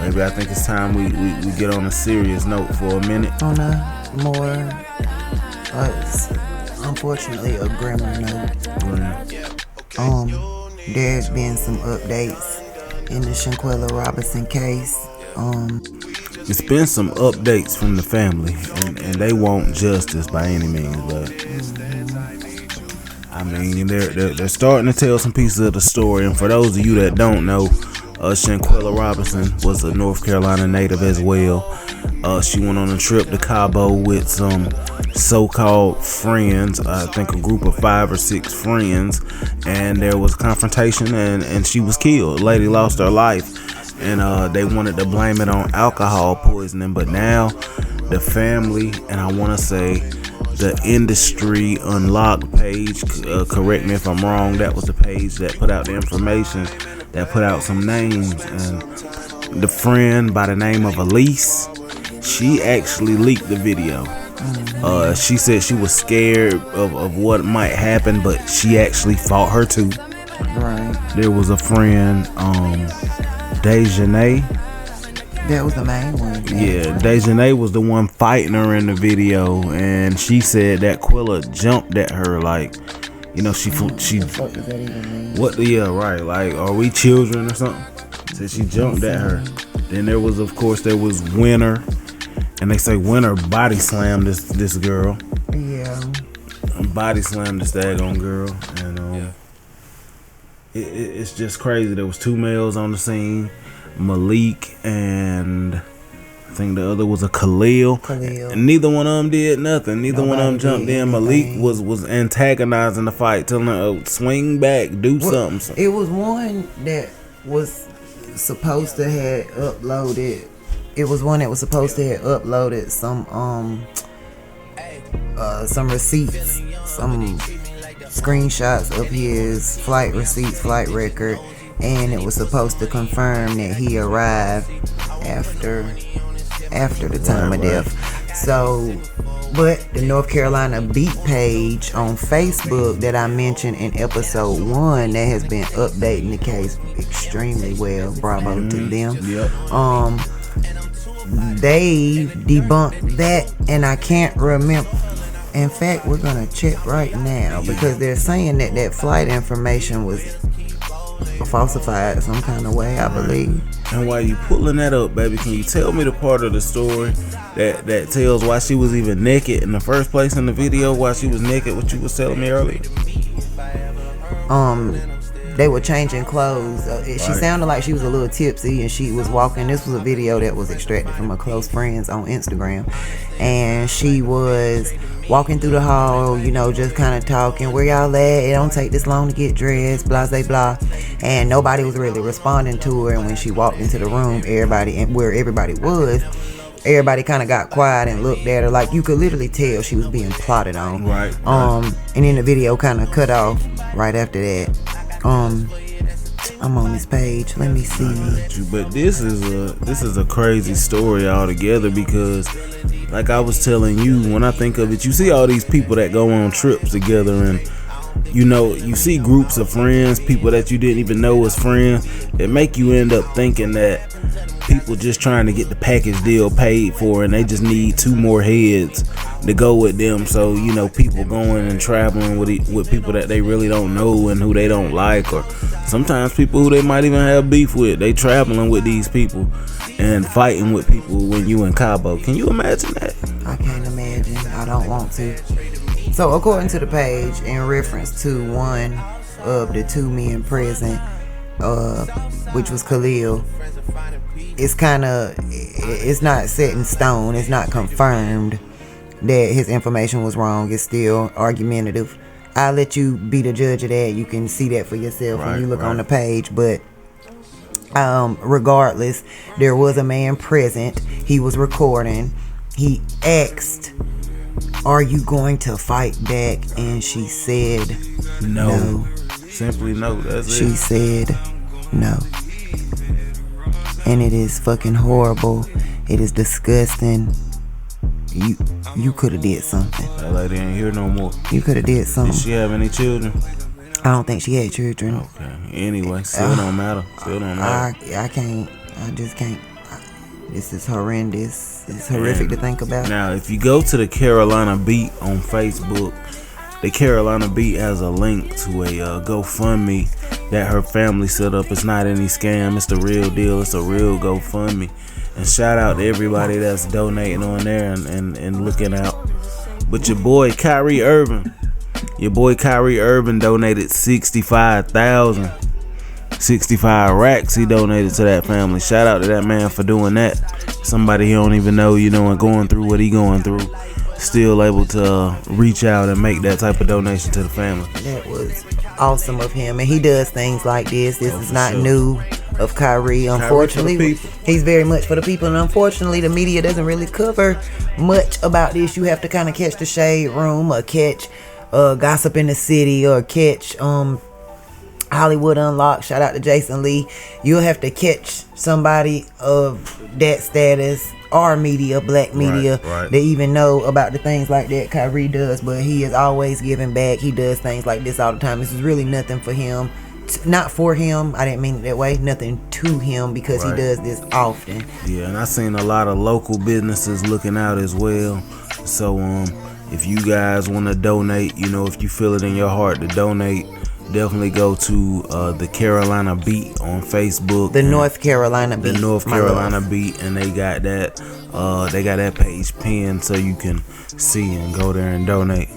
Maybe I think it's time we get on a serious note for a minute. On a more, unfortunately, a grimmer note. There's been some updates in the Shanquella Robinson case. It's been some updates from the family, and they want justice by any means, but I mean, they're starting to tell some pieces of the story. And for those of you that don't know, Shanquella Robinson was a North Carolina native as well. She went on a trip to Cabo with some so-called friends, I think a group of 5 or 6 friends, and there was confrontation, and she was killed. The lady lost her life, and they wanted to blame it on alcohol poisoning, but now the family, and I want to say the Industry Unlocked page, correct me if I'm wrong, that was the page that put out the information, that put out some names, and the friend by the name of Elise, she actually leaked the video. She said she was scared of what might happen, but she actually fought her too. Right. There was a friend, Dejanay. That was the main one. Yeah, Dejanay was the one fighting her in the video, and she said that Quilla jumped at her like, you know, she. What the fuck does that even mean? What? Yeah, right. Like, are we children or something? Said she jumped at her. Then there was Winter, and they say Winter body slammed this girl. Yeah. Body slammed this daggone girl, and it's just crazy. There was 2 males on the scene, Malik and I think the other was a Khalil. And neither one of them did nothing. Neither one of them jumped in. Malik was antagonizing the fight, telling her, swing back, do something. It was one that was supposed to have uploaded. It was one that was supposed to have uploaded some receipts, some screenshots of his flight receipts, flight record, and it was supposed to confirm that he arrived after the time of death. So, but the North Carolina Beat page on Facebook that I mentioned in episode 1, that has been updating the case extremely well. Bravo to them. Yep. They debunked that, and I can't remember. In fact, we're gonna check right now because they're saying that flight information was falsified some kind of way, I believe. And while you pulling that up, baby, can you tell me the part of the story that tells why she was even naked in the first place in the video? Why she was naked? What you was telling me earlier? They were changing clothes. She sounded like she was a little tipsy, and she was walking. This was a video that was extracted from her close friends on Instagram, and she was walking through the hall, you know, just kind of talking. Where y'all at? It don't take this long to get dressed, blah, blah, blah. And nobody was really responding to her. And when she walked into the room, everybody kind of got quiet and looked at her. Like, you could literally tell she was being plotted on. Right. And then the video kind of cut off right after that. I'm on this page. Let me see. But this is a crazy story altogether, because like I was telling you, when I think of it, you see all these people that go on trips together, and you know, you see groups of friends, people that you didn't even know as friends, that make you end up thinking that people just trying to get the package deal paid for, and they just need 2 more heads to go with them. So, you know, people going and traveling with people that they really don't know and who they don't like, or sometimes people who they might even have beef with. They traveling with these people and fighting with people when you in Cabo. Can you imagine that? I can't imagine. I don't want to. So, according to the page, in reference to one of the 2 men present, which was Khalil, it's not set in stone. It's not confirmed that his information was wrong. It's still argumentative. I'll let you be the judge of that. You can see that for yourself when you look on the page. But regardless, there was a man present. He was recording. He asked, "Are you going to fight back?" And she said no. Simply no. That's she it. said no. And it is fucking horrible. It is disgusting. You could have did something. That lady ain't here no more. You could have did something. Did she have any children? I don't think she had children. Okay. Anyway, still don't matter. Still don't matter. I can't. I just can't. This is horrendous. It's horrific to think about. Now, if you go to the Carolina Beat on Facebook, the Carolina Beat has a link to a GoFundMe that her family set up. It's not any scam. It's the real deal. It's a real GoFundMe. And shout out to everybody that's donating on there and looking out. But your boy Kyrie Irving donated 65,000. 65 racks he donated to that family. Shout out to that man for doing that. Somebody he don't even know, and going through what he going through, still able to reach out and make that type of donation to the family. That was awesome of him, and he does things like this. This is not new of Kyrie. Unfortunately, he's very much for the people, and unfortunately the media doesn't really cover much about this. You have to kind of catch the shade room, or catch gossip in the city, or catch Hollywood Unlocked. Shout out to Jason Lee. You'll have to catch somebody of that status, or media, black media, right. They even know about the things like that Kyrie does. But he is always giving back. He does things like this all the time. This is really nothing for him. Not for him, I didn't mean it that way. Nothing to him, because he does this often. Yeah, and I seen a lot of local businesses looking out as well. So if you guys want to donate, if you feel it in your heart to donate, definitely go to the Carolina Beat on Facebook. The North Carolina Beat. The North Carolina Beat, and they got that page pinned so you can see and go there and donate.